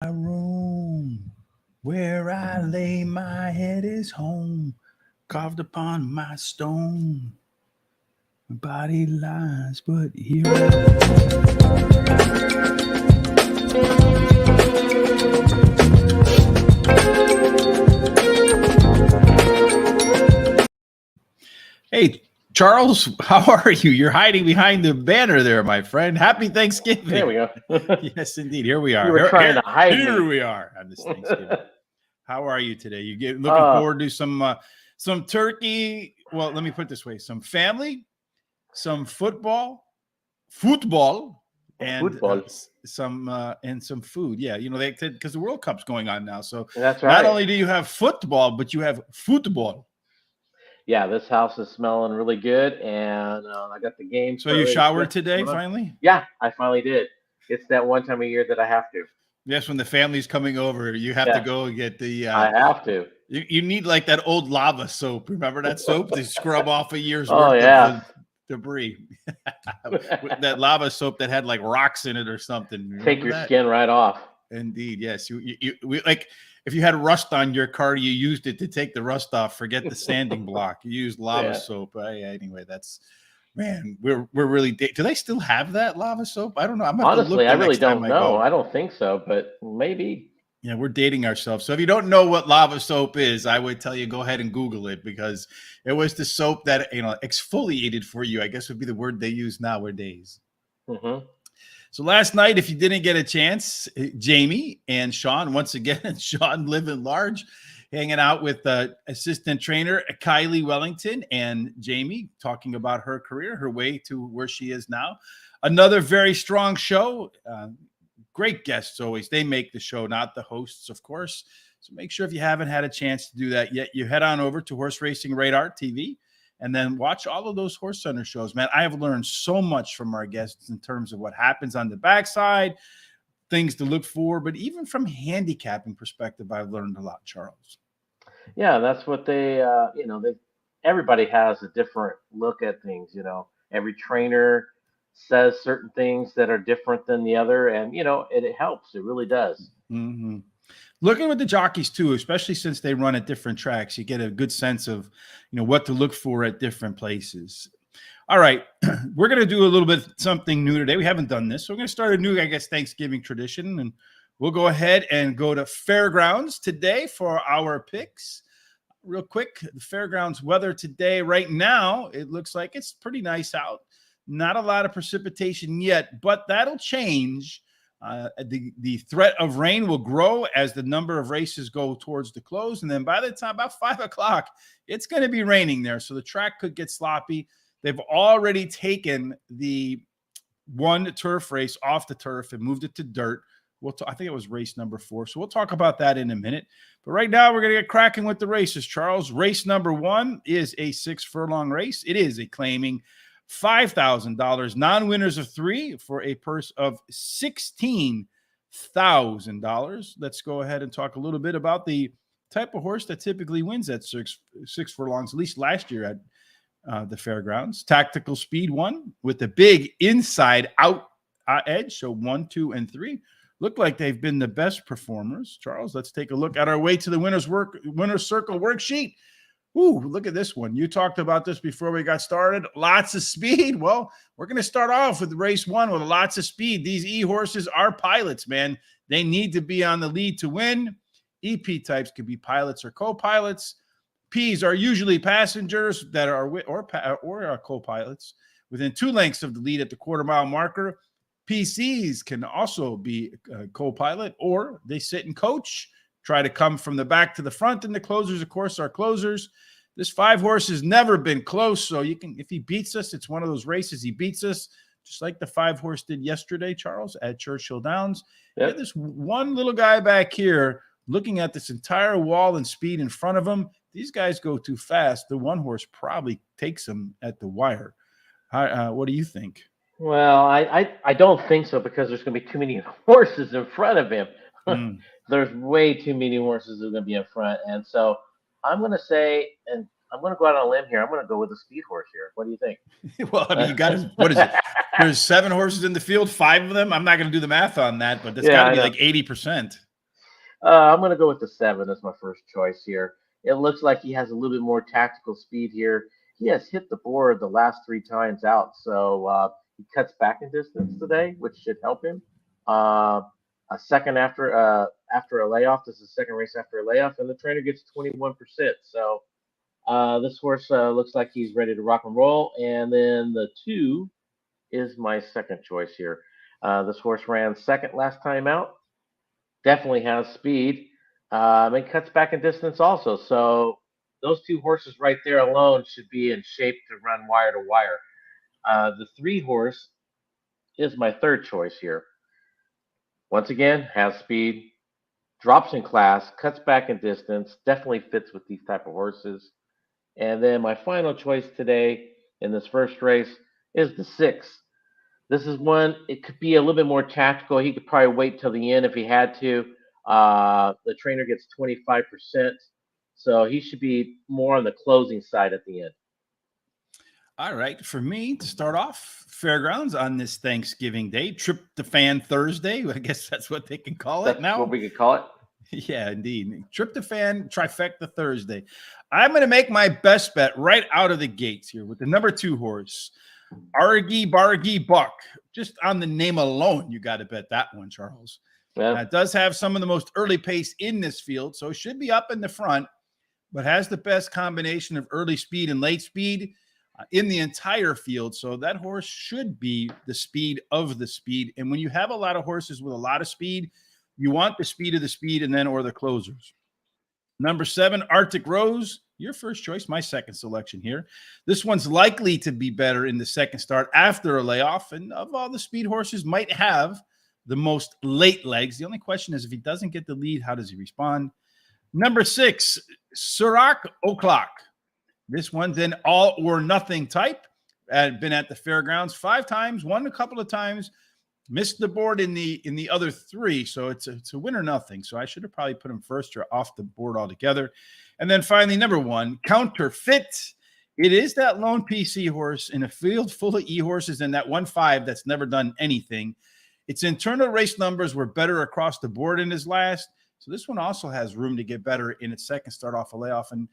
My room, where I lay my head is home, carved upon my stone. My body lies, but here Hey, Charles, how are you? You're hiding behind the banner there, my friend. Happy There Thanksgiving. we go. Yes, indeed. Here we You are. were trying to hide Here me. we are on this Thanksgiving. How are you today? Looking Uh, forward to some turkey. Well, let me put it this way: some family, some football, and Football. some food. Yeah, they because the World Cup's going on now. So That's not right. only do you have football, but you have football. Yeah, this house is smelling really good, and I got the game So start you ready to showered today, going on. finally? Yeah, I finally did. It's that one time a year that I have to. Yes, when the family's coming over, you have to Yes, go and get the. I have to. You need like that old lava soap. Remember that soap to scrub off a year's Oh worth of yeah. debris. That lava soap that had like rocks in it or something. Take Remember your that? skin right off. Indeed, yes. We like if you had rust on your car, you used it to take the rust off. Forget the sanding block. You used lava Yeah. soap. Anyway, that's man. We're really. Do they still have that lava soap? I don't know. I'm gonna have to look Honestly, I the really next time don't I know. go. I don't think so, but maybe. Yeah, we're dating ourselves. So if you don't know what lava soap is, I would tell you go ahead and Google it because it was the soap that exfoliated for you. I guess would be the word they use nowadays. Hmm. So last night, if you didn't get a chance, Jamie and Sean, once again, Sean living large, hanging out with assistant trainer Kylie Wellington and Jamie talking about her career, her way to where she is now. Another very strong show. Great guests always. They make the show, not the hosts, of course. So make sure if you haven't had a chance to do that yet, you head on over to Horse Racing Radar TV and then watch all of those horse center shows. Man, I have learned so much from our guests in terms of what happens on the backside, things to look for, but even from handicapping perspective, I've learned a lot, Charles. Yeah, that's what they. They. Everybody has a different look at things. Every trainer says certain things that are different than the other, and it helps. It really does. Mm-hmm. Looking with the jockeys too, especially since they run at different tracks, you get a good sense of, what to look for at different places. All right, we're going to do a little bit something new today. We haven't done this, so we're going to start a new, I guess, Thanksgiving tradition, and we'll go ahead and go to fairgrounds today for our picks. Real quick, the fairgrounds weather today, right now, it looks like it's pretty nice out. Not a lot of precipitation yet, but that'll change. The threat of rain will grow as the number of races go towards the close. And then by the time about 5 o'clock, it's going to be raining there. So the track could get sloppy. They've already taken the one turf race off the turf and moved it to dirt. I think it was race number 4. So we'll talk about that in a minute. But right now, we're going to get cracking with the races, Charles. Race number 1 is a 6-furlong race. It is a claiming $5,000. Non-winners of 3 for a purse of $16,000. Let's go ahead and talk a little bit about the type of horse that typically wins at six furlongs, at least last year at the fairgrounds. Tactical Speed 1 with the big inside out edge. So 1, 2, and 3 look like they've been the best performers. Charles, let's take a look at our way to the winner's circle worksheet. Ooh, look at this one. You talked about this before we got started. Lots of speed. Well, we're going to start off with race 1 with lots of speed. These E-horses are pilots, man. They need to be on the lead to win. EP types could be pilots or co-pilots. P's are usually passengers that are or co-pilots within 2 lengths of the lead at the quarter-mile marker. PCs can also be a co-pilot, or they sit and coach, try to come from the back to the front, and the closers, of course, are closers. This 5 horse has never been close, so you can, if he beats us, it's one of those races he beats us, just like the 5 horse did yesterday, Charles, at Churchill Downs. Yep. Get this one little guy back here looking at this entire wall and speed in front of him. These guys go too fast. The 1 horse probably takes him at the wire. What do you think? Well, I don't think so because there's going to be too many horses in front of him. Mm. There's way too many horses that are going to be in front, and so I'm going to say, and I'm going to go out on a limb here. I'm going to go with the speed horse here. What do you think? Well, I mean, you got to, what is it? There's 7 horses in the field, 5 of them. I'm not going to do the math on that, but that's got Yeah, to I be know. like 80%. I'm going to go with the 7 as my first choice here. It looks like he has a little bit more tactical speed here. He has hit the board the last 3 times out, so he cuts back in distance today, which should help him. Uh, a second after a layoff. This is the second race after a layoff, and the trainer gets 21%. So this horse looks like he's ready to rock and roll. And then the 2 is my second choice here. This horse ran second last time out. Definitely has speed. And cuts back in distance also. So those 2 horses right there alone should be in shape to run wire to wire. The 3 horse is my third choice here. Once again, has speed, drops in class, cuts back in distance, definitely fits with these type of horses. And then my final choice today in this first race is the 6. This is one, it could be a little bit more tactical. He could probably wait till the end if he had to. The trainer gets 25%. So he should be more on the closing side at the end. All right. For me, to start off, fairgrounds on this Thanksgiving Day, Tryptophan Thursday. I guess that's what they can call it That's now. what we could call it. Yeah, indeed. Tryptophan Trifecta Thursday. I'm going to make my best bet right out of the gates here with the number 2 horse, Argy Bargy Buck. Just on the name alone, you got to bet that one, Charles. Yeah. It does have some of the most early pace in this field, so it should be up in the front, but has the best combination of early speed and late speed in the entire field. So that horse should be the speed of the speed. And when you have a lot of horses with a lot of speed, you want the speed of the speed and then or the closers. Number 7, Arctic Rose, your first choice, my second selection here. This one's likely to be better in the second start after a layoff. And of all the speed horses, might have the most late legs. The only question is if he doesn't get the lead, how does he respond? Number 6, Sirach O'Clock. This one's an all or nothing type. Had been at the fairgrounds 5 times, won a couple of times, missed the board in the other 3. So it's a win or nothing. So I should have probably put him first or off the board altogether. And then finally, number 1, Counterfeit. It is that lone PC horse in a field full of E horses and that 1-5 that's never done anything. Its internal race numbers were better across the board in his last. So this one also has room to get better in its second start off a layoff. And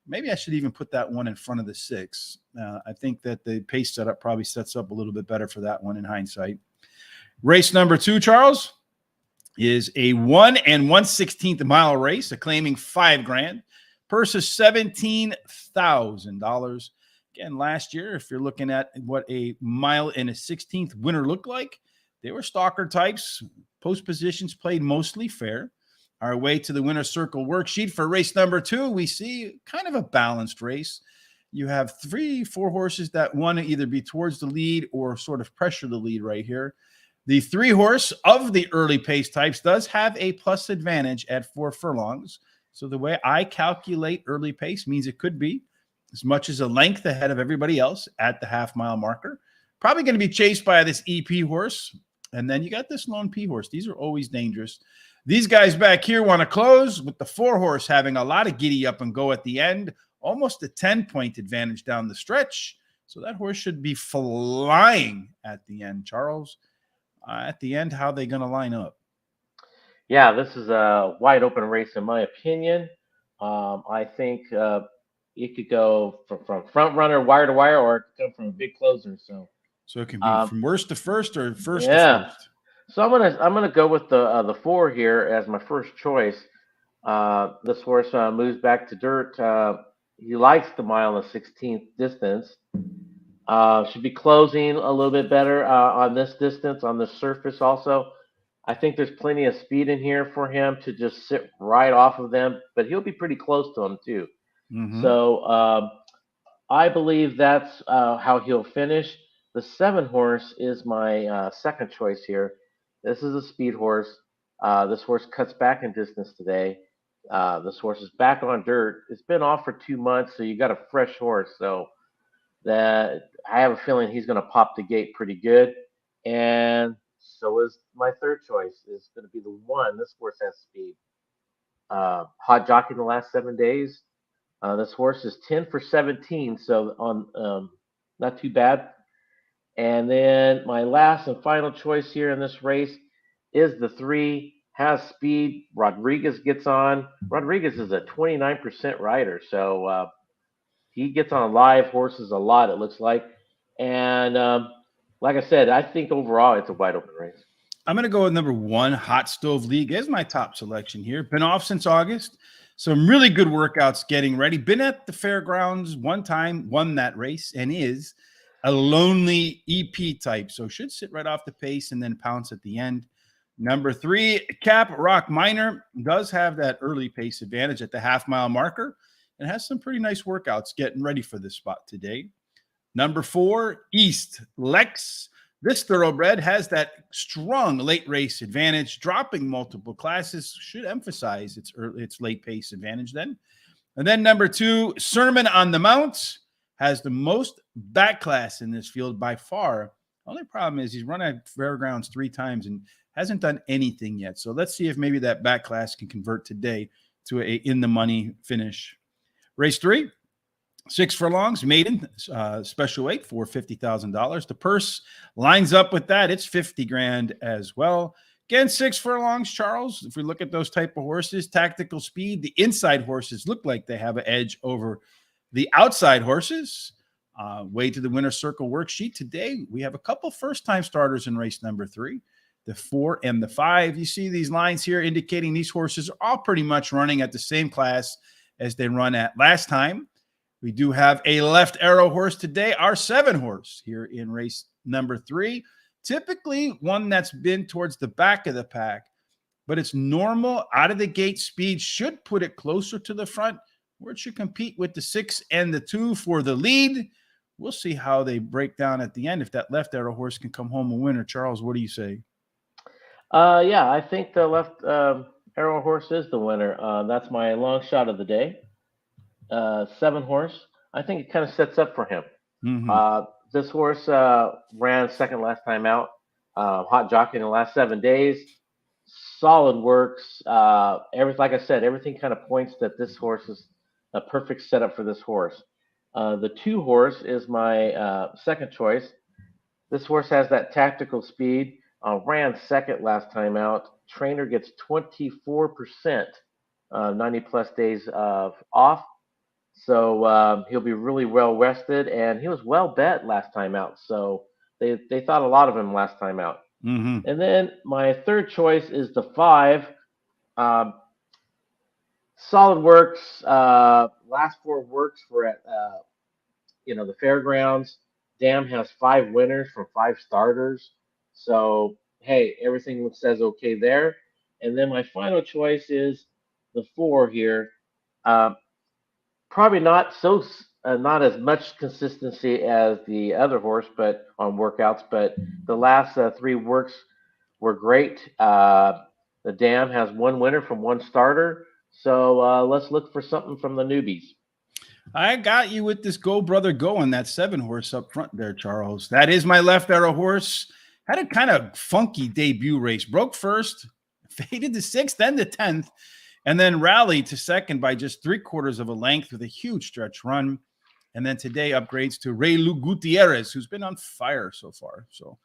maybe I should even put that one in front of the 6. I think that the pace setup probably sets up a little bit better for that one in hindsight. Race number 2, Charles, is a 1 1/16 mile race, claiming $5,000. Purse is $17,000. Again, last year, if you're looking at what a 1/16 winner looked like, they were stalker types. Post positions played mostly fair. Our way to the winner's circle worksheet for race number 2, we see kind of a balanced race. You have 3-4 horses that want to either be towards the lead or sort of pressure the lead right here. The 3 horse of the early pace types does have a plus advantage at 4 furlongs. So the way I calculate early pace means it could be as much as a length ahead of everybody else at the half-mile marker. Probably going to be chased by this EP horse. And then you got this lone P horse. These are always dangerous. These guys back here want to close with the 4 horse having a lot of giddy up and go at the end, almost a 10-point advantage down the stretch. So that horse should be flying at the end, Charles. At the end, how are they going to line up? Yeah, this is a wide open race in my opinion. I think it could go from front runner wire to wire, or it could come from a big closer. So it can be from worst to first or first to yeah. first. So I'm gonna go with the 4 here as my first choice. This horse moves back to dirt. He likes the 1/16 distance. Should be closing a little bit better on this distance, on this surface also. I think there's plenty of speed in here for him to just sit right off of them, but he'll be pretty close to them too. Mm-hmm. So I believe that's how he'll finish. The 7 horse is my second choice here. This is a speed horse. This horse cuts back in distance today. This horse is back on dirt. It's been off for 2 months, so you got a fresh horse. So that I have a feeling he's going to pop the gate pretty good. And so is my third choice is going to be the 1. This horse has speed. Hot jockey in the last 7 days. This horse is 10 for 17, so on not too bad. And then my last and final choice here in this race is the 3, has speed. Rodriguez gets on. Rodriguez is a 29% rider, so he gets on live horses a lot, it looks like. And like I said, I think overall it's a wide open race. I'm going to go with number 1, Hot Stove League as my top selection here. Been off since August. Some really good workouts getting ready. Been at the fairgrounds one time, won that race, and is a lonely EP type. So should sit right off the pace and then pounce at the end. Number 3, Cap Rock Minor does have that early pace advantage at the half-mile marker and has some pretty nice workouts getting ready for this spot today. Number 4, East Lex. This thoroughbred has that strong late race advantage, dropping multiple classes, should emphasize its late pace advantage then. And then number 2, Sermon on the Mount, has the most back class in this field by far. Only problem is he's run at fairgrounds 3 times and hasn't done anything yet. So let's see if maybe that back class can convert today to a in the money finish. Race 3. 6 furlongs, maiden, special weight for $50,000. The purse lines up with that. It's 50 grand as well. Again, 6 furlongs, Charles. If we look at those type of horses, tactical speed, the inside horses look like they have an edge over the outside horses. Way to the winner's circle worksheet. Today, we have a couple first-time starters in race number 3, the 4 and the 5. You see these lines here indicating these horses are all pretty much running at the same class as they run at last time. We do have a left arrow horse today, our 7 horse here in race number 3. Typically one that's been towards the back of the pack, but its normal out of the gate speed should put it closer to the front where it should compete with the 6 and the 2 for the lead. We'll see how they break down at the end. If that left arrow horse can come home a winner. Charles, what do you say? Yeah, I think the left arrow horse is the winner. That's my long shot of the day. 7 horse. I think it kind of sets up for him. Mm-hmm. This horse ran second last time out. Hot jockey in the last 7 days. Solid works. Like I said, everything kind of points that this horse is a perfect setup for this horse. The 2 horse is my second choice. This horse has that tactical speed. Ran second last time out. Trainer gets 24%, 90 plus days of off. So he'll be really well rested, and he was well bet last time out. So they thought a lot of him last time out. Mm-hmm. And then my third choice is the 5. Solid works. Last 4 works for at the fairgrounds. Dam has 5 winners from 5 starters. So hey, everything says okay there. And then my final choice is the 4 here. Probably not not as much consistency as the other horse, but on workouts. But the last 3 works were great. The Dam has 1 winner from 1 starter. So let's look for something from the newbies. I got you with this Go Brother Go on that 7 horse up front there, Charles. That is my left arrow horse. Had a kind of funky debut race. Broke first, faded to 6th, then to 10th. And then rallied to second by just 3/4 of a length with a huge stretch run. And then today upgrades to Reylu Gutierrez, who's been on fire so far. So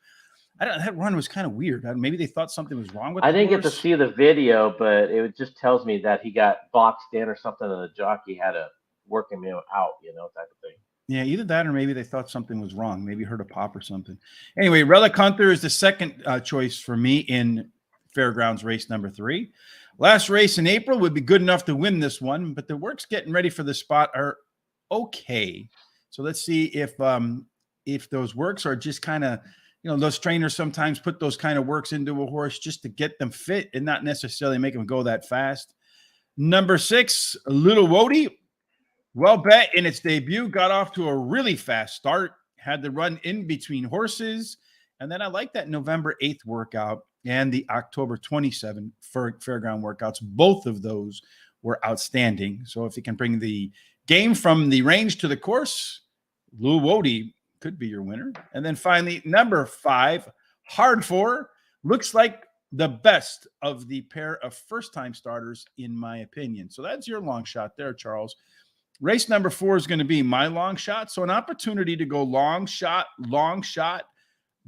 that run was kind of weird. Maybe they thought something was wrong with I the didn't horse. get to see the video, but it just tells me that he got boxed in or something, and the jockey had to work him out, type of thing. Yeah, either that or maybe they thought something was wrong. Maybe heard a pop or something. Anyway, Relic Hunter is the second choice for me in Fairgrounds race number 3. Last race in April would be good enough to win this one, but the works getting ready for the spot are okay. So let's see if those works are just kind of, those trainers sometimes put those kind of works into a horse just to get them fit and not necessarily make them go that fast. Number 6, Little Wody. Well bet in its debut, got off to a really fast start, had to run in between horses. And then I like that November 8th workout and the October 27th fairground workouts. Both of those were outstanding. So if you can bring the game from the range to the course, Lou Wody could be your winner. And then finally, number 5, Hard 4, looks like the best of the pair of first-time starters, in my opinion. So that's your long shot there, Charles. Race number 4 is going to be my long shot. So an opportunity to go long shot,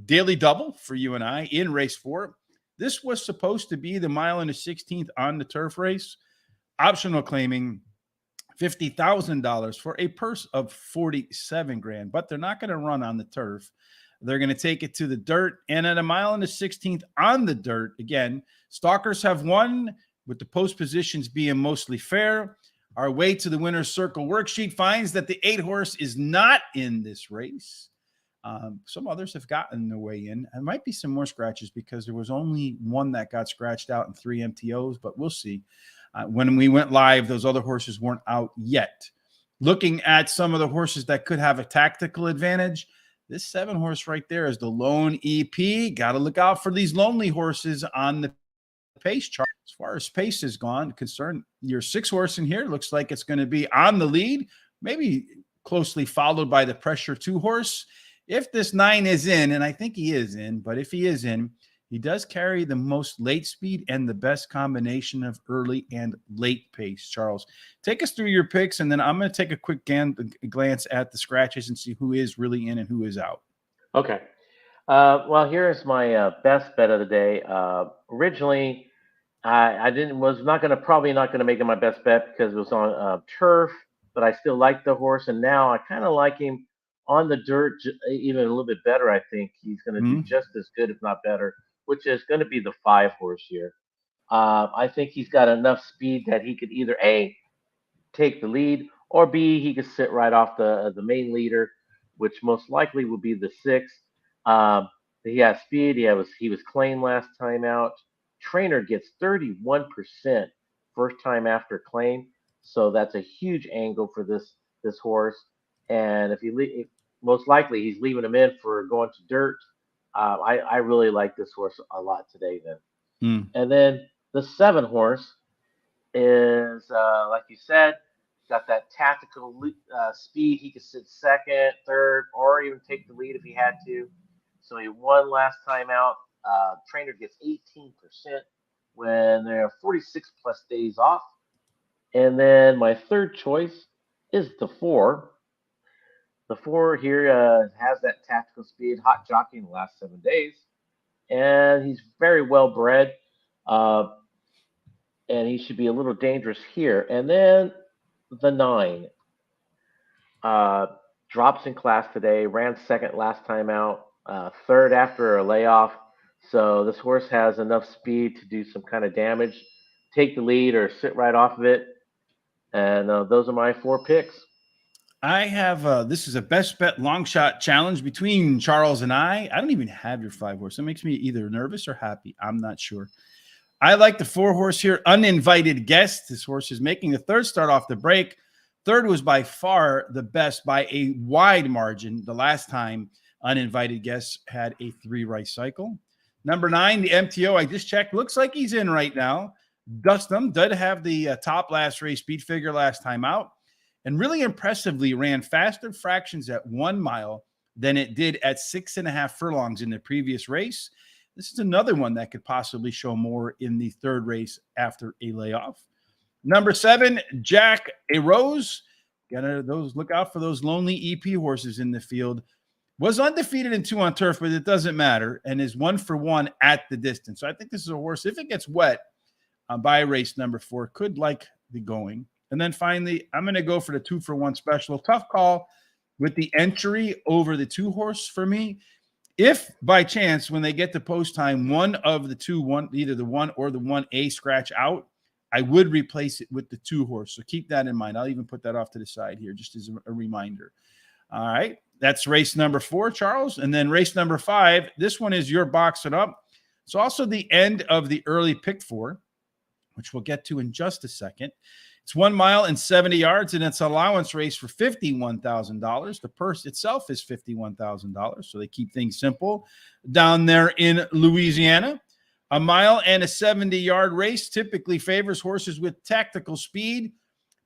daily double for you and I in race 4. This was supposed to be the mile and a 16th on the turf race. Optional claiming $50,000 for a purse of 47 grand, but they're not going to run on the turf. They're going to take it to the dirt, and at a mile and a 16th on the dirt, again, stalkers have won with the post positions being mostly fair. Our way to the winner's circle worksheet finds that the 8 horse is not in this race. Some others have gotten their way in. There might be some more scratches because there was only one that got scratched out and 3 MTOs, but we'll see. When we went live, those other horses weren't out yet. Looking at some of the horses that could have a tactical advantage, this 7 horse right there is the lone EP. Got to look out for these lonely horses on the pace chart. As far as pace is concerned, your 6 horse in here looks like it's going to be on the lead, maybe closely followed by the pressure 2 horse. If this 9 is in, and I think he is in, but if he is in, he does carry the most late speed and the best combination of early and late pace. Charles, take us through your picks, and then I'm going to take a quick glance at the scratches and see who is really in and who is out. Okay. Well, here's my best bet of the day. Originally, I probably not gonna make it my best bet because it was on turf, but I still like the horse, and now I kind of like him on the dirt even a little bit better. I think he's gonna do just as good, if not better, which is going to be the 5 horse here. I think he's got enough speed that he could either A, take the lead, or B, he could sit right off the main leader, which most likely will be the 6. He has speed. He was claimed last time out. Trainer gets 31% first time after claim, so that's a huge angle for this horse. And if most likely he's leaving him in for going to dirt. I really like this horse a lot today then. And then the 7 horse is, like you said, got that tactical speed. He could sit second, third, or even take the lead if he had to. So he won last time out. Trainer gets 18% when there are 46 plus days off. And then my third choice is the 4. The 4 here has that tactical speed, hot jockey in the last 7 days, and he's very well bred, and he should be a little dangerous here. And then the 9 drops in class today, ran second last time out, third after a layoff. So this horse has enough speed to do some kind of damage, take the lead, or sit right off of it. And those are my 4 picks. I have this is a best bet long shot challenge between Charles and I. I don't even have your 5 horse. That makes me either nervous or happy. I'm not sure. I like the 4 horse here, Uninvited Guest. This horse is making the 3rd start off the break. 3rd was by far the best by a wide margin. The last time Uninvited Guest had a 3 race cycle. Number 9, the MTO, I just checked. Looks like he's in right now. Dustum did have the top last race speed figure last time out, and really impressively ran faster fractions at 1 mile than it did at 6.5 furlongs in the previous race. This is another one that could possibly show more in the 3rd race after a layoff. Number 7, Jack A. Rose. Look out for those lonely EP horses in the field. Was undefeated in 2 on turf, but it doesn't matter, and is 1 for 1 at the distance. So I think this is a horse, if it gets wet by race number 4, could like the going. And then finally, I'm going to go for the 2 for 1 special. Tough call with the entry over the 2 horse for me. If by chance, when they get to post time, one of the 2, either the 1 or the 1A scratch out, I would replace it with the 2 horse. So keep that in mind. I'll even put that off to the side here just as a reminder. All right. That's race number 4, Charles. And then race number 5, this one is your box it up. It's also the end of the early pick 4, which we'll get to in just a second. It's 1 mile and 70 yards, and it's an allowance race for $51,000. The purse itself is $51,000, so they keep things simple down there in Louisiana. A mile and a 70-yard race typically favors horses with tactical speed.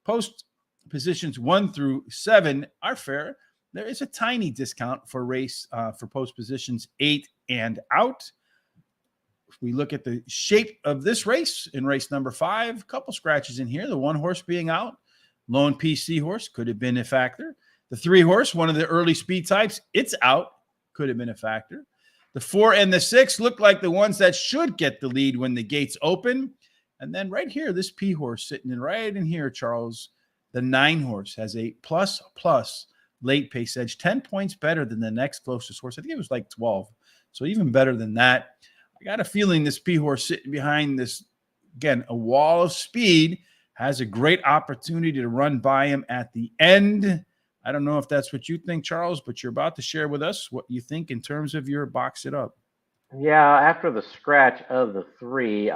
Post positions 1 through 7 are fair. There is a tiny discount for post positions 8 and out. If we look at the shape of this race in race number 5, a couple scratches in here. The 1 horse being out, lone PC horse could have been a factor. The 3 horse, one of the early speed types, it's out, could have been a factor. The 4 and the 6 look like the ones that should get the lead when the gates open. And then right here, this P horse sitting in right in here, Charles, the 9 horse has a plus late pace edge, 10 points better than the next closest horse. I think it was like 12. So even better than that. I got a feeling this P horse sitting behind this, again, a wall of speed, has a great opportunity to run by him at the end. I don't know if that's what you think, Charles, but you're about to share with us what you think in terms of your box it up. Yeah, after the scratch of the 3,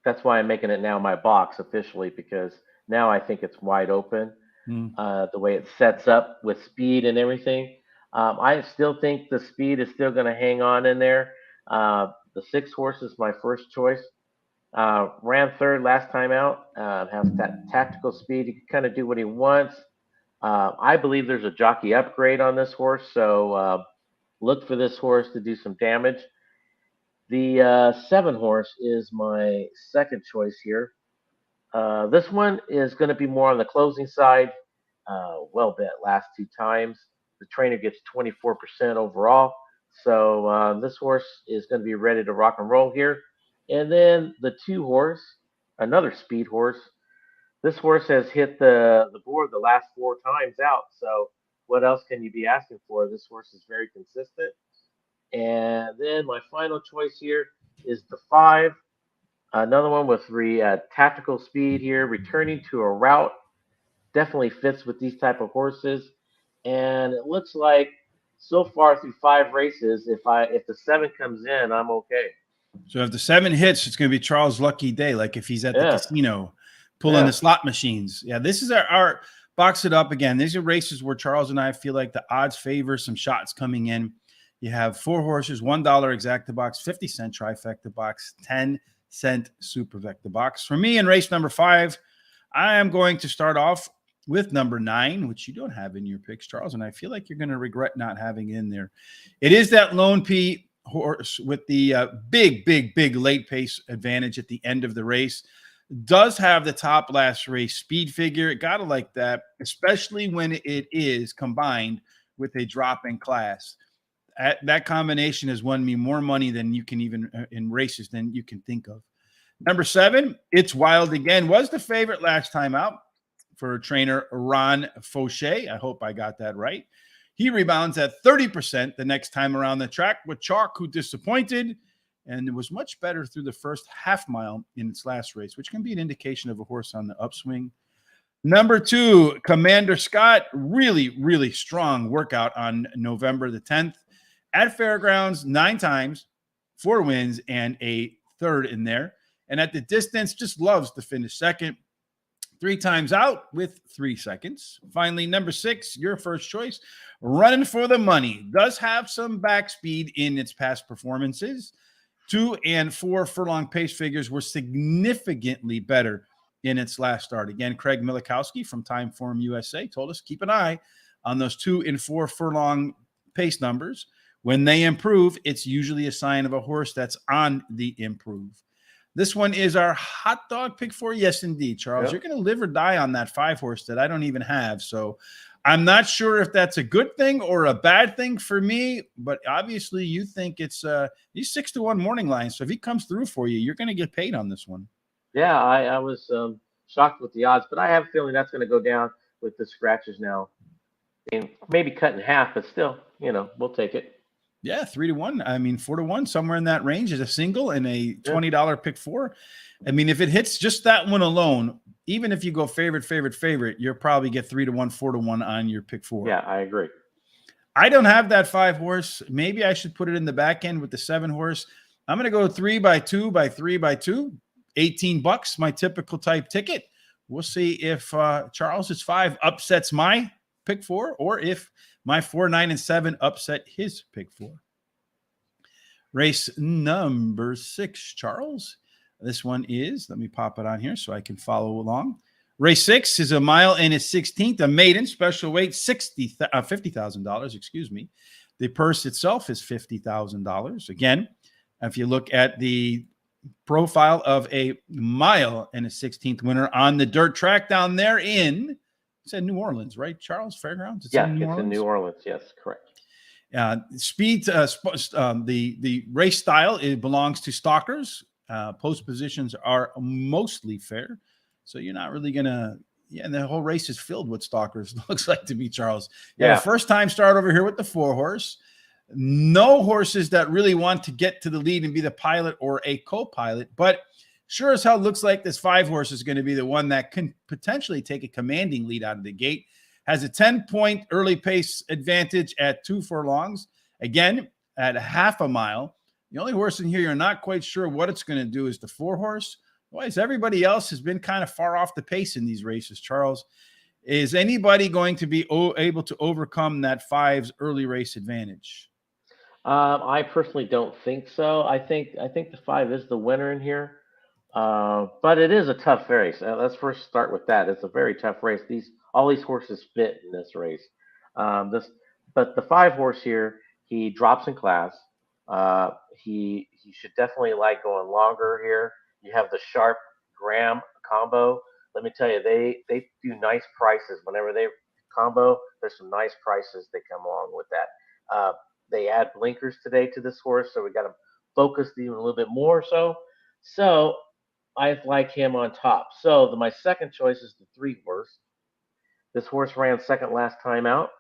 that's why I'm making it now my box officially, because now I think it's wide open. The way it sets up with speed and everything. I still think the speed is still going to hang on in there. The 6 horse is my first choice. Ran third last time out. Has that tactical speed. He can kind of do what he wants. I believe there's a jockey upgrade on this horse, so look for this horse to do some damage. The 7 horse is my second choice here. This one is going to be more on the closing side. Well bet last 2 times. The trainer gets 24% overall. So this horse is going to be ready to rock and roll here. And then the 2 horse, another speed horse. This horse has hit the board the last 4 times out. So what else can you be asking for? This horse is very consistent. And then my final choice here is the 5. Another one with tactical speed here, returning to a route. Definitely fits with these type of horses. And it looks like so far through 5 races, if the 7 comes in, I'm okay. So if the 7 hits, it's going to be Charles' lucky day, like if he's at the casino pulling the slot machines. Yeah, this is our box it up again. These are races where Charles and I feel like the odds favor some shots coming in. You have 4 horses, $1 exacta box, 50-cent trifecta box, 10-cent supervecta box. For me in race number 5, I am going to start off with number 9, which you don't have in your picks, Charles, and I feel like you're going to regret not having it in there. It is that Lone P horse with the big late pace advantage at the end of the race. Does have the top last race speed figure. Gotta like that, especially when it is combined with a drop in class. That combination has won me more money than you can even in races than you can think of. Number 7, It's Wild Again, was the favorite last time out for trainer Ron Fauché. I hope I got that right. He rebounds at 30% the next time around the track with Chalk, who disappointed, and it was much better through the first half mile in its last race, which can be an indication of a horse on the upswing. Number 2, Commander Scott, really strong workout on November the 10th at Fairgrounds, 9 times, 4 wins, and a third in there. And at the distance, just loves to finish second. 3 times out with 3 seconds. Finally, number 6, your first choice, Running for the Money. Does have some back speed in its past performances. 2 and 4 furlong pace figures were significantly better in its last start. Again, Craig Milikowski from Timeform USA told us keep an eye on those 2 and 4 furlong pace numbers. When they improve, it's usually a sign of a horse that's on the improve. This one is our hot dog pick 4. Yes, indeed, Charles. Yep. You're going to live or die on that 5 horse that I don't even have. So I'm not sure if that's a good thing or a bad thing for me, but obviously you think it's he's 6-1 morning line. So if he comes through for you, you're going to get paid on this one. Yeah, I was shocked with the odds, but I have a feeling that's going to go down with the scratches now. I mean, maybe cut in half, but still, we'll take it. Yeah, 3-1. I mean, 4-1, somewhere in that range is a single and a $20 pick 4. I mean, if it hits just that one alone, even if you go favorite, you'll probably get 3-1, 4-1 on your pick 4. Yeah, I agree. I don't have that 5 horse. Maybe I should put it in the back end with the 7 horse. I'm going to go 3x2 by 3x2, $18, my typical type ticket. We'll see if Charles's 5 upsets my pick 4 or if my 4, 9, and 7 upset his pick 4. Race number 6, Charles. This one is, let me pop it on here so I can follow along. Race 6 is a mile and a 16th, a maiden special weight, $50,000, excuse me. The purse itself is $50,000. Again, if you look at the profile of a mile and a 16th winner on the dirt track down there in, it's in New Orleans, right, Charles? Fairgrounds? It's in New Orleans. Yes, correct. The race style, it belongs to stalkers. Post positions are mostly fair, so you're not really gonna. Yeah, and the whole race is filled with stalkers. Looks like to me, Charles. You have Yeah. a first time start over here with the 4-horse. No horses that really want to get to the lead and be the pilot or a co-pilot, but sure as hell looks like this 5-horse is going to be the one that can potentially take a commanding lead out of the gate. Has a 10-point early pace advantage at 2 furlongs. Again, at half a mile. The only horse in here you're not quite sure what it's going to do is the 4-horse. Otherwise, everybody else has been kind of far off the pace in these races, Charles. Is anybody going to be able to overcome that 5's early race advantage? I personally don't think so. I think the 5 is the winner in here. But it is a tough race. Let's first start with that. It's a very tough race. All these horses fit in this race. This, but the 5-horse here, he drops in class. He should definitely like going longer here. You have the Sharp Graham combo. Let me tell you, they do nice prices whenever they combo. There's some nice prices that come along with that. They add blinkers today to this horse, so we got him focused even a little bit more. So I like him on top. So my second choice is the 3-horse. This horse ran second last time out.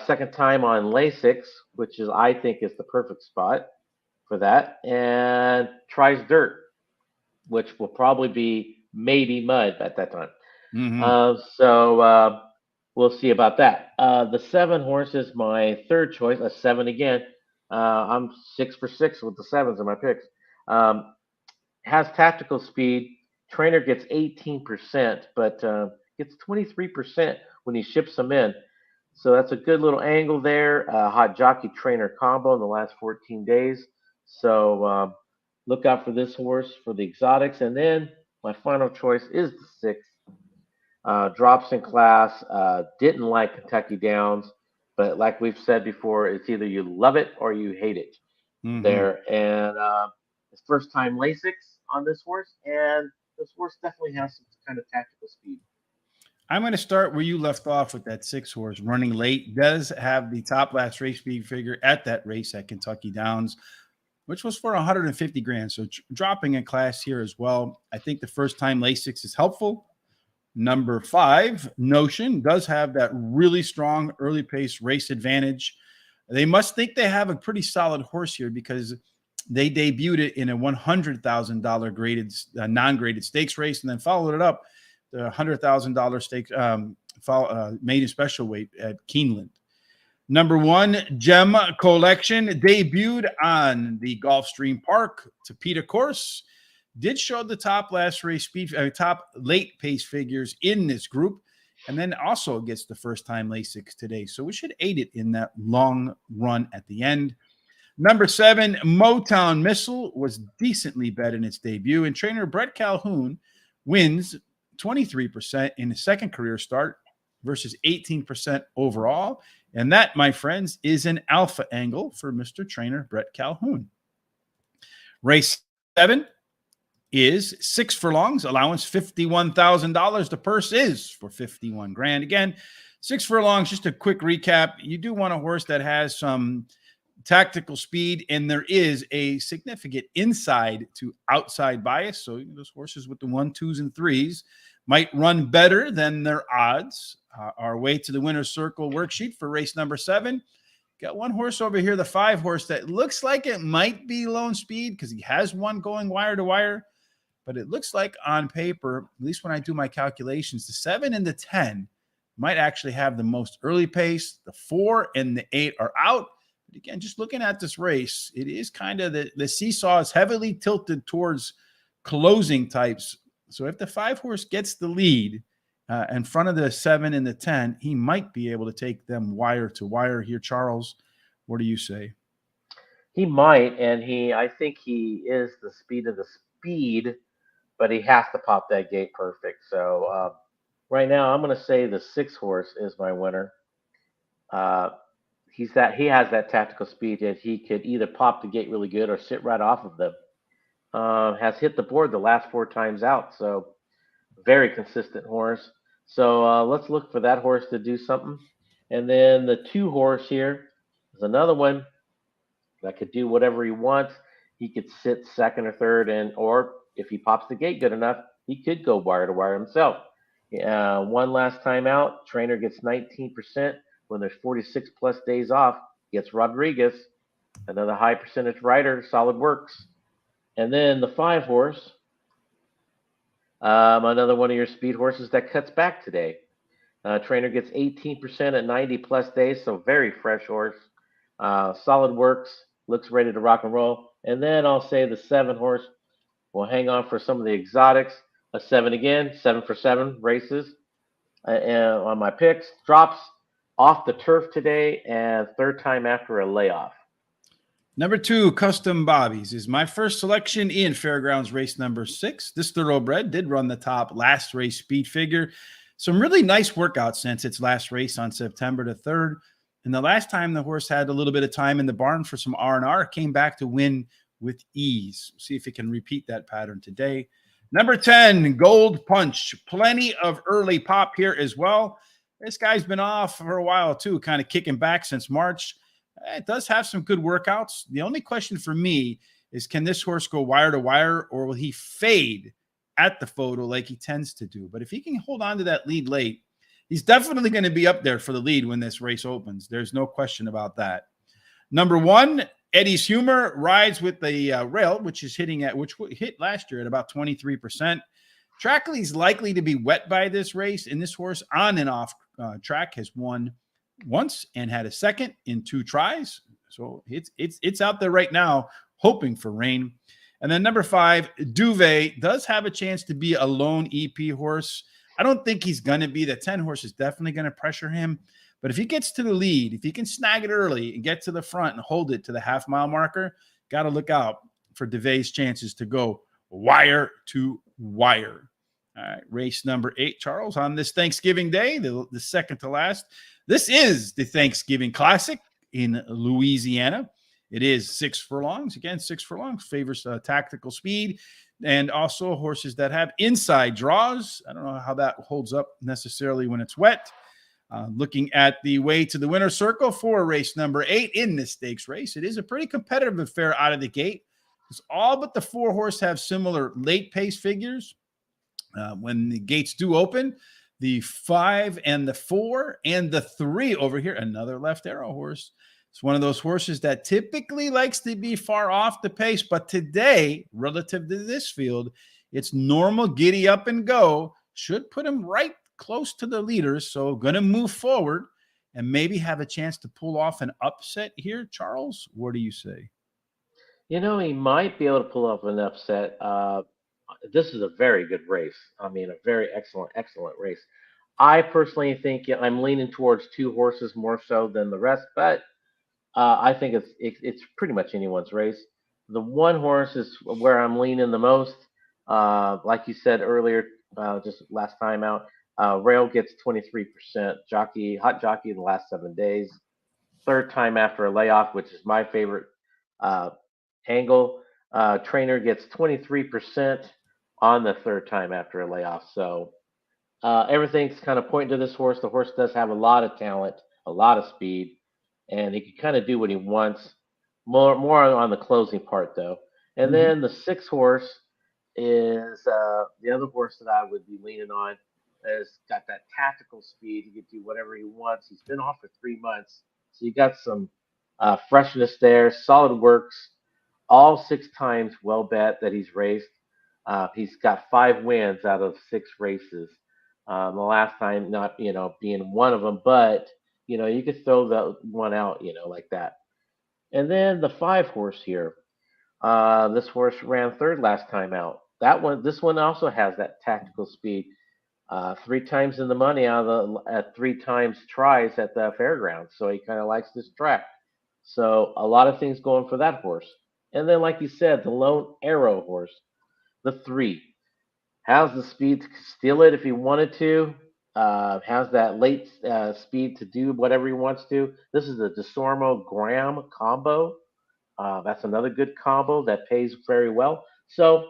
Second time on Lasix, which is I think is the perfect spot for that, and tries dirt, which will probably be maybe mud at that time. Mm-hmm. So we'll see about that. The 7-horse is my third choice, a 7 again. I'm 6 for 6 with the 7s in my picks. Has tactical speed. Trainer gets 18%, but gets 23% when he ships them in. So that's a good little angle there. Hot jockey trainer combo in the last 14 days. So look out for this horse for the exotics. And then my final choice is the 6. Drops in class. Didn't like Kentucky Downs, but like we've said before, it's either you love it or you hate it Mm-hmm. there. And it's first time Lasix on this horse, and this horse definitely has some kind of tactical speed. I'm going to start where you left off with that 6-horse running late. Does have the top last race speed figure at that race at Kentucky Downs, which was for 150 grand. So dropping in class here as well. I think the first time Lasix is helpful. Number 5, Notion, does have that really strong early pace race advantage. They must think they have a pretty solid horse here because they debuted it in a $100,000 graded, non-graded stakes race, and then followed it up the $100,000 stakes maiden special weight at Keeneland. Number 1, Gem Collection, debuted on the Gulfstream Park Topeka course. Did show the top last race speed, top late pace figures in this group, and then also gets the first time Lasix today. So we should aid it in that long run at the end. Number 7, Motown Missile was decently bet in its debut, and trainer Brett Calhoun wins 23% in his second career start versus 18% overall. And that, my friends, is an alpha angle for Mr. Trainer Brett Calhoun. Race 7 is 6 furlongs, allowance $51,000. The purse is for 51 grand. Again, 6 furlongs, just a quick recap. You do want a horse that has some tactical speed, and there is a significant inside to outside bias. So those horses with the 1, 2s, and 3s might run better than their odds. Our way to the winner's circle worksheet for race number 7. Got one horse over here, the 5-horse, that looks like it might be lone speed because he has one going wire to wire. But it looks like on paper, at least when I do my calculations, the 7 and the 10 might actually have the most early pace. The 4 and the 8 are out. But again, just looking at this race, it is kind of the seesaw is heavily tilted towards closing types. So if the 5-horse gets the lead in front of the 7 and the 10, he might be able to take them wire to wire here. Charles, what do you say? He might, and I think he is the speed of the speed, but he has to pop that gate perfect. So right now, I'm going to say the 6-horse is my winner. He has that tactical speed that he could either pop the gate really good or sit right off of them. Has hit the board the last 4 times out, so very consistent horse. So let's look for that horse to do something. And then the 2-horse here, There's another one that could do whatever he wants. He could sit second or third, and or if he pops the gate good enough, he could go wire to wire himself. One last time out, trainer gets 19% when there's 46 plus days off. Gets Rodriguez, another high percentage rider, solid works. And then the 5 horse, another one of your speed horses that cuts back today. Trainer gets 18% at 90 plus days, so very fresh horse. Solid works, looks ready to rock and roll. And then I'll say the 7 horse will hang on for some of the exotics. A 7 again, 7 for 7 races. And on my picks, drops off the turf today and third time after a layoff. Number 2, Custom Bobbies, is my first selection in Fairgrounds race number 6. This thoroughbred did run the top last race speed figure. Some really nice workouts since its last race on September the 3rd. And the last time the horse had a little bit of time in the barn for some R&R, came back to win with ease. See if it can repeat that pattern today. Number 10, Gold Punch. Plenty of early pop here as well. This guy's been off for a while too, kind of kicking back since March. It does have some good workouts. The only question for me is, can this horse go wire to wire, or will he fade at the photo like he tends to do? But if he can hold on to that lead late, he's definitely going to be up there for the lead when this race opens. There's no question about that. Number 1, Eddie's Humor, rides with the rail, which hit last year at about 23%. Trackley's likely to be wet by this race, and this horse on and off track has won once and had a second in 2 tries. So it's out there right now, hoping for rain. And then number 5, Duvet, does have a chance to be a lone EP horse. I don't think he's going to be. The 10 horse is definitely going to pressure him. But if he gets to the lead, if he can snag it early and get to the front and hold it to the half-mile marker, got to look out for Duvet's chances to go wire to wire. All right, race number 8, Charles, on this Thanksgiving Day, the second to last. This is the Thanksgiving Classic in Louisiana. It is 6 furlongs. Again, 6 furlongs favors tactical speed and also horses that have inside draws. I don't know how that holds up necessarily when it's wet. Looking at the way to the winner's circle for race number 8 in this stakes race, it is a pretty competitive affair out of the gate. Because all but the 4 horse have similar late pace figures. When the gates do open, the 5 and the 4 and the 3 over here, another left arrow horse. It's one of those horses that typically likes to be far off the pace, but today, relative to this field, it's normal giddy up and go. Should put him right close to the leaders, so going to move forward and maybe have a chance to pull off an upset here. Charles, what do you say? You know, he might be able to pull off an upset. This is a very good race. I mean, a very excellent race. I personally think, yeah, I'm leaning towards 2 horses more so than the rest, but I think it's pretty much anyone's race. The 1 horse is where I'm leaning the most. Like you said earlier, just last time out, Rail gets 23%. Hot jockey in the last 7 days. Third time after a layoff, which is my favorite uh, angle. Trainer gets 23% on the third time after a layoff. So everything's kind of pointing to this horse. The horse does have a lot of talent, a lot of speed, and he can kind of do what he wants. More on the closing part though. And Mm-hmm. then the 6 horse is the other horse that I would be leaning on. Has got that tactical speed. He can do whatever he wants. He's been off for 3 months, so you got some freshness there. Solid works. All 6 times well bet that he's raced. He's got 5 wins out of 6 races. The last time not being one of them, but you could throw that one out like that. And then the 5 horse here. This horse ran third last time out. This one also has that tactical speed. 3 times in the money out of at 3 times tries at the fairgrounds. So he kind of likes this track. So a lot of things going for that horse. And then, like you said, the lone arrow horse, the 3, has the speed to steal it if he wanted to. Has that late speed to do whatever he wants to. This is the DeSormo Graham combo. That's another good combo that pays very well. So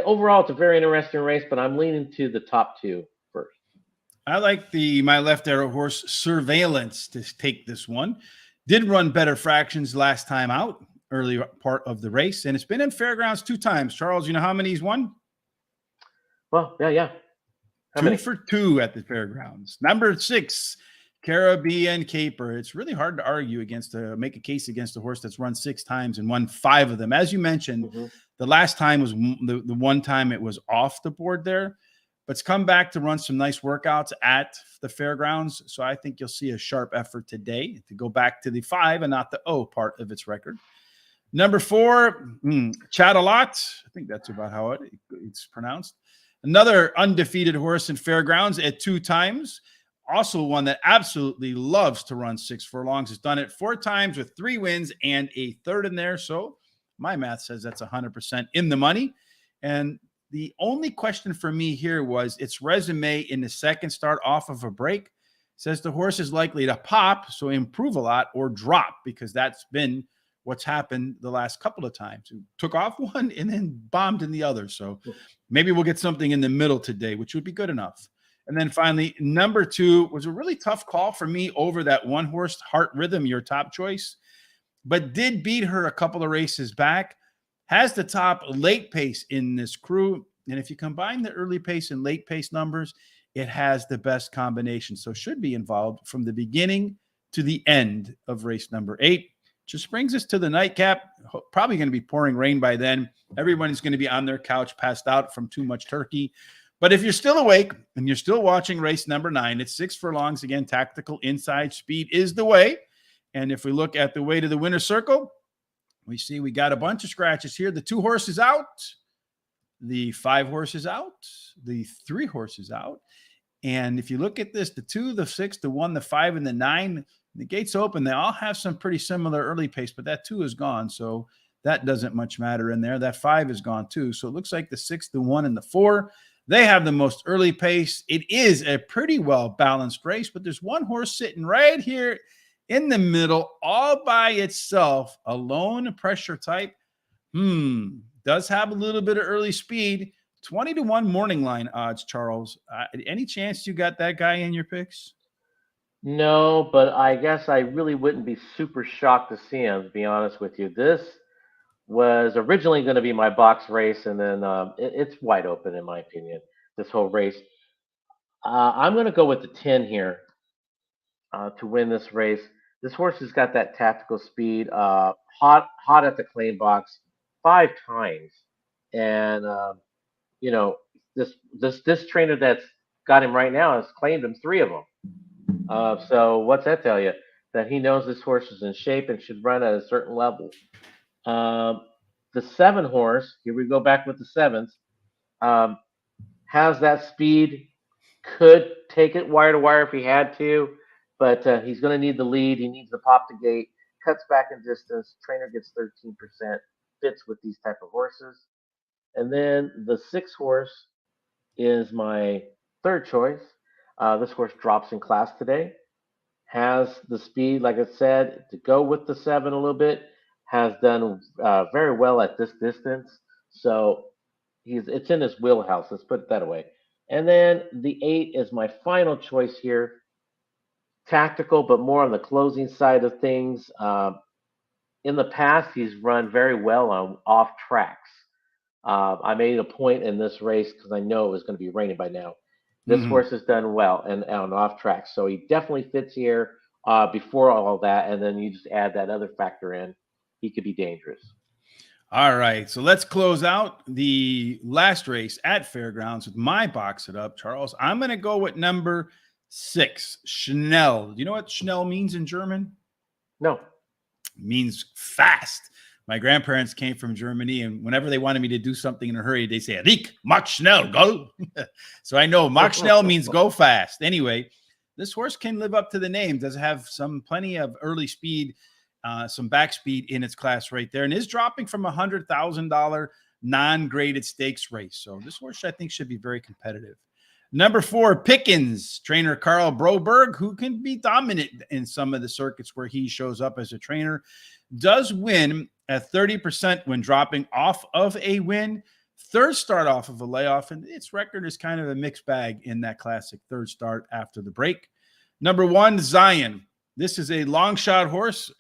overall, it's a very interesting race, but I'm leaning to the top 2 first. I like my left arrow horse Surveillance to take this one. Did run better fractions last time out, early part of the race, and it's been in fairgrounds 2 times. Charles, you know how many he's won? Well, yeah. How Two many? for two at the fairgrounds. Number 6, Caribbean Caper. It's really hard to argue against make a case against a horse that's run 6 times and won 5 of them. As you mentioned, Hmm. the last time was the one time it was off the board there, but it's come back to run some nice workouts at the fairgrounds. So I think you'll see a sharp effort today to go back to the 5 and not the O part of its record. Number 4, Chat a Lot. I think that's about how it's pronounced. Another undefeated horse in fairgrounds at 2 times. Also one that absolutely loves to run 6 furlongs. Has done it 4 times with 3 wins and a third in there. So my math says that's 100% in the money. And the only question for me here was its resume in the second start off of a break. Says the horse is likely to pop, so improve a lot, or drop, because that's been what's happened the last couple of times. It took off one and then bombed in the other. So maybe we'll get something in the middle today, which would be good enough. And then finally, number 2 was a really tough call for me over that one horse, Heart Rhythm, your top choice, but did beat her a couple of races back. Has the top late pace in this crew. And if you combine the early pace and late pace numbers, it has the best combination. So should be involved from the beginning to the end of race number 8. Just brings us to the nightcap. Probably going to be pouring rain by then. Everyone's going to be on their couch, passed out from too much turkey. But if you're still awake and you're still watching race number 9, it's 6 furlongs. Again, tactical inside speed is the way. And if we look at the way to the winner's circle, we see we got a bunch of scratches here. The 2 horses out, the 5 horses out, the 3 horses out. And if you look at this, the 2, the 6, the 1, the 5, and the 9, the gates open. They all have some pretty similar early pace, but that 2 is gone. So that doesn't much matter in there. That 5 is gone too. So it looks like the 6, the 1, and the 4, they have the most early pace. It is a pretty well balanced race, but there's one horse sitting right here in the middle all by itself, alone, pressure type. Does have a little bit of early speed. 20-1 morning line odds, Charles. Any chance you got that guy in your picks? No, but I guess I really wouldn't be super shocked to see him, to be honest with you. This was originally going to be my box race, and then it's wide open, in my opinion, this whole race. I'm going to go with the 10 here to win this race. This horse has got that tactical speed, hot at the claim box 5 times. And, you know, this trainer that's got him right now has claimed him 3 of them. So what's that tell you? That he knows this horse is in shape and should run at a certain level. Um, the 7 horse, here we go back with the 7s, um, has that speed, could take it wire to wire if he had to, but he's going to need the lead. He needs to pop the gate, cuts back in distance. Trainer gets 13%, fits with these type of horses. And then the 6 horse is my third choice. This horse drops in class today. Has the speed, like I said, to go with the 7 a little bit. Has done very well at this distance. So it's in his wheelhouse. Let's put it that way. And then the 8 is my final choice here. Tactical, but more on the closing side of things. In the past, he's run very well on off tracks. I made a point in this race because I know it was going to be raining by now. This horse has done well and on off track, so he definitely fits here before all that. And then you just add that other factor in, he could be dangerous. All right, so let's close out the last race at Fairgrounds with my box it up, Charles. I'm going to go with number 6, Schnell. Do you know what Schnell means in German? No. It means fast. My grandparents came from Germany, and whenever they wanted me to do something in a hurry, they say, Rick, mach schnell, go. So I know mach schnell means go fast. Anyway, this horse can live up to the name. Does have plenty of early speed, some back speed in its class right there, and is dropping from $100,000 non-graded stakes race. So this horse, I think, should be very competitive. Number 4, Pickens, trainer Carl Broberg, who can be dominant in some of the circuits where he shows up as a trainer, does win at 30% when dropping off of a win. Third start off of a layoff, and its record is kind of a mixed bag in that classic third start after the break. Number 1, Zion. This is a long shot horse,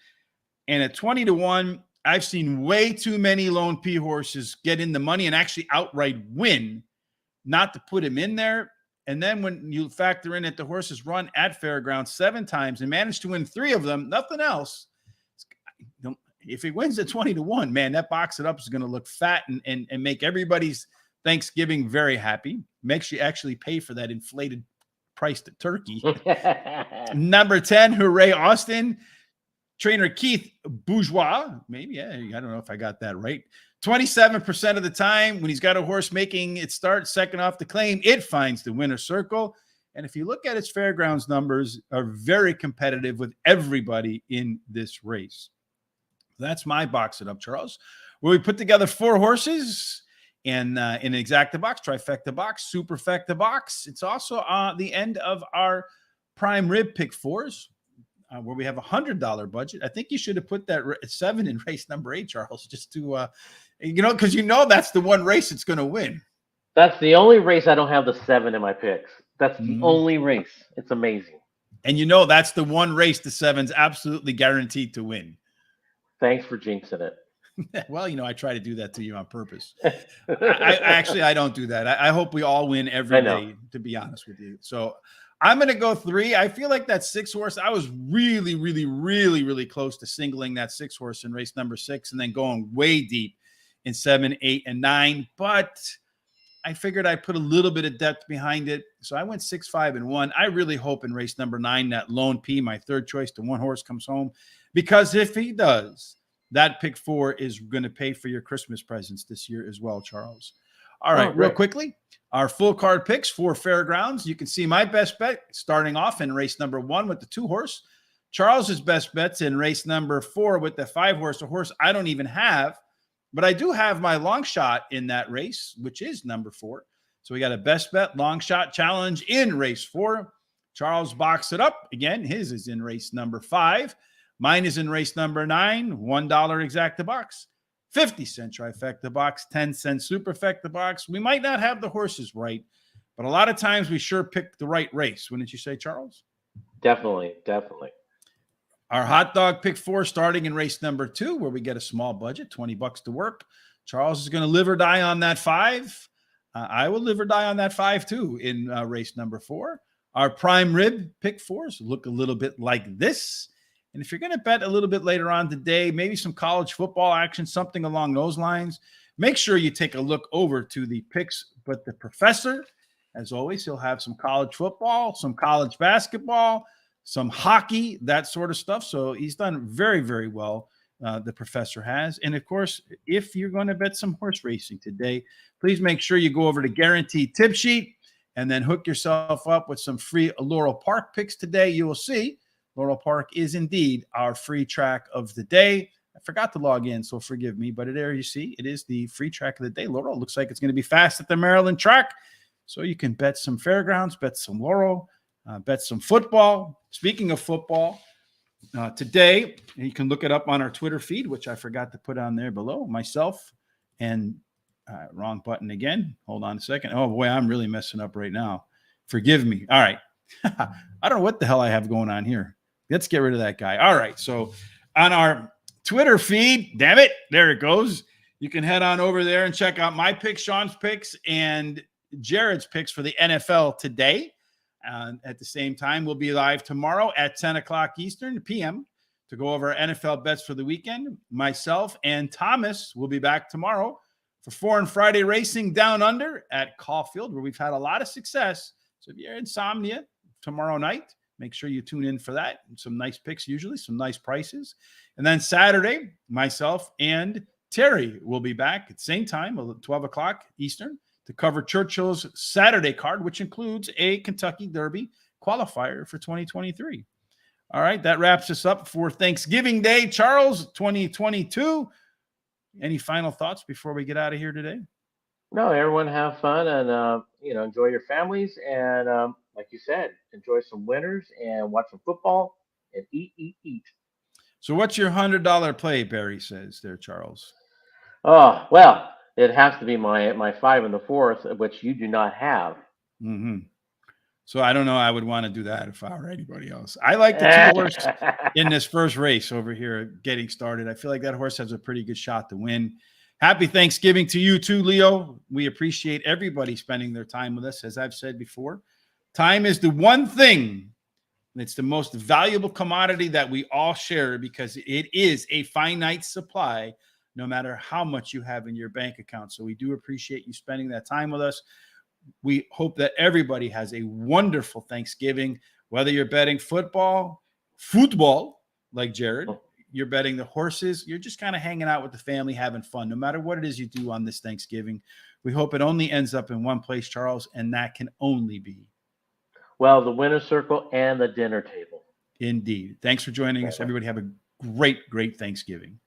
and at 20-1, I've seen way too many Lone P horses get in the money and actually outright win, not to put him in there. And then when you factor in that the horse has run at Fairgrounds 7 times and managed to win 3 of them, nothing else. If he wins at 20-1, man, that box it up is going to look fat and make everybody's Thanksgiving very happy. Makes you actually pay for that inflated priced turkey. Number 10, Hooray Austin. Trainer Keith Bourgeois, maybe, yeah, I don't know if I got that right. 27% of the time when he's got a horse making it start second off the claim, it finds the winner's circle. And if you look at its Fairgrounds numbers, are very competitive with everybody in this race. That's my box it up, Charles, where we put together 4 horses in an exacta box, trifecta box, superfecta box. It's also the end of our prime rib pick 4s. Where we have $100 budget. I think you should have put that 7 in race number 8, Charles, just to, because that's the one race it's going to win. That's the only race I don't have the 7 in my picks. That's the only race. It's amazing. And that's the one race the 7's absolutely guaranteed to win. Thanks for jinxing it. Well, I try to do that to you on purpose. I don't do that. I hope we all win every day, to be honest with you. So I'm going to go 3. I feel like that 6 horse, I was really, really, really, really close to singling that 6 horse in race number 6 and then going way deep in 7, 8, and 9. But I figured I'd put a little bit of depth behind it. So I went 6, 5, and 1. I really hope in race number 9 that Lone P, my third choice, the 1 horse comes home. Because if he does, that pick 4 is going to pay for your Christmas presents this year as well, Charles. All right, real quickly, our full card picks for Fairgrounds. You can see my best bet starting off in race number 1 with the 2 horse. Charles's best bets in race number 4 with the 5 horse, a horse I don't even have, but I do have my long shot in that race, which is number 4. So we got a best bet long shot challenge in race 4. Charles boxed it up. Again, his is in race number 5. Mine is in race number 9, $1 exacta box. 50-cent trifecta box, 10-cent superfecta box. We might not have the horses right, but a lot of times we sure pick the right race. Wouldn't you say, Charles? Definitely. Our hot dog pick 4 starting in race number 2, where we get a small budget, $20 to work. Charles is going to live or die on that 5. I will live or die on that 5 too in race number 4. Our prime rib pick 4s look a little bit like this. And if you're going to bet a little bit later on today, maybe some college football action, something along those lines, make sure you take a look over to the picks. But the professor, as always, he'll have some college football, some college basketball, some hockey, that sort of stuff. So he's done very, very well, the professor has. And, of course, if you're going to bet some horse racing today, please make sure you go over to Guaranteed Tip Sheet and then hook yourself up with some free Laurel Park picks today. You will see Laurel Park is indeed our free track of the day. I forgot to log in, so forgive me. But there you see, it is the free track of the day. Laurel looks like it's going to be fast at the Maryland track. So you can bet some Fairgrounds, bet some Laurel, bet some football. Speaking of football, today, you can look it up on our Twitter feed, which I forgot to put on there below. Myself and wrong button again. Hold on a second. Oh, boy, I'm really messing up right now. Forgive me. All right. I don't know what the hell I have going on here. Let's get rid of that guy. All right. So on our Twitter feed, damn it, there it goes. You can head on over there and check out my picks, Sean's picks, and Jared's picks for the NFL today. At the same time, we'll be live tomorrow at 10 o'clock Eastern p.m. to go over NFL bets for the weekend. Myself and Thomas will be back tomorrow for Foreign Friday Racing Down Under at Caulfield, where we've had a lot of success. So if you're insomnia tomorrow night, make sure you tune in for that. Some nice picks, usually some nice prices. And then Saturday, myself and Terry will be back at the same time, 12 o'clock Eastern, to cover Churchill's Saturday card, which includes a Kentucky Derby qualifier for 2023. All right, that wraps us up for Thanksgiving Day, Charles, 2022. Any final thoughts before we get out of here today? No, everyone have fun and, enjoy your families. And like you said, enjoy some winners and watch some football and eat. So what's your $100 play, Barry says there, Charles? Oh, well, it has to be my 5 and the 4th, which you do not have. Mm-hmm. So I don't know. I would want to do that if I were anybody else. I like the 2 horse in this first race over here getting started. I feel like that horse has a pretty good shot to win. Happy Thanksgiving to you too, Leo. We appreciate everybody spending their time with us. As I've said before, time is the one thing. It's the most valuable commodity that we all share because it is a finite supply, no matter how much you have in your bank account. So we do appreciate you spending that time with us. We hope that everybody has a wonderful Thanksgiving, whether you're betting football, like Jared, you're betting the horses, you're just kind of hanging out with the family, having fun, no matter what it is you do on this Thanksgiving. We hope it only ends up in one place, Charles, and that can only be. Well, the winner's circle and the dinner table. Indeed. Thanks for joining us. Everybody have a great, great Thanksgiving.